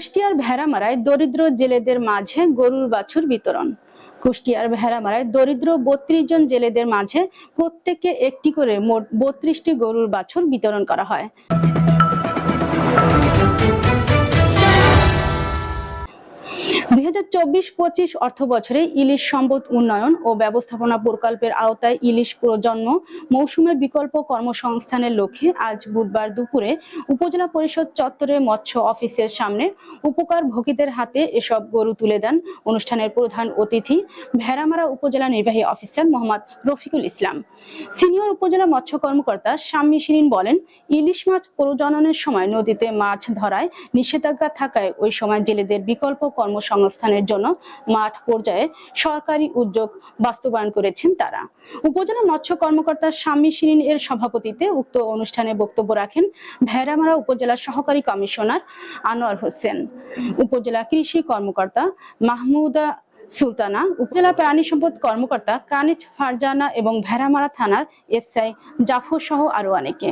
কুষ্টিয়ার ভেড়ামারায় দরিদ্র জেলেদের মাঝে গরুর বাছুর বিতরণ। কুষ্টিয়ার ভেড়ামারায় দরিদ্র ৩২ জন জেলেদের মাঝে প্রত্যেককে একটি করে মোট ৩২টি গরুর বাছুর বিতরণ করা হয়। ২০২৪-২৫ অর্থবছরে ইলিশ সম্পদ উন্নয়ন ও ব্যবস্থাপনা প্রকল্পের আওতায় ইলিশ প্রজন্ম মৌসুমের বিকল্প কর্মসংস্থানের লক্ষ্যে আজ বুধবার দুপুরে উপজেলা পরিষদ চত্বরে মৎস্য অফিসের সামনে উপকার ভোগীদের হাতে এসব গরু তুলে দেন অনুষ্ঠানের প্রধান অতিথি ভেড়ামারা উপজেলা নির্বাহী অফিসার মোহাম্মদ রফিকুল ইসলাম। সিনিয়র উপজেলা মৎস্য কর্মকর্তা শাম্মী শিরিন বলেন, ইলিশ মাছ প্রজননের সময় নদীতে মাছ ধরায় নিষেধাজ্ঞা থাকায় ওই সময় জেলেদের বিকল্প কর্মসংস্থানের জন্য মাঠ পর্যায়ে সরকারি উদ্যোগ বাস্তবায়ন করেছেন তারা। উপজেলা মৎস্য কর্মকর্তা শাম্মী শিরিন এর সভাপতিত্বে উক্ত অনুষ্ঠানে বক্তব্য রাখেন ভেড়ামারা উপজেলা সহকারী কমিশনার আনোয়ার হোসেন, উপজেলা কৃষি কর্মকর্তা মাহমুদা সুলতানা, উপজেলা প্রাণী সম্পদ কর্মকর্তা কানিজ ফারজানা এবং ভেড়ামারা থানার এসআই জাফর সহ আরো অনেকে।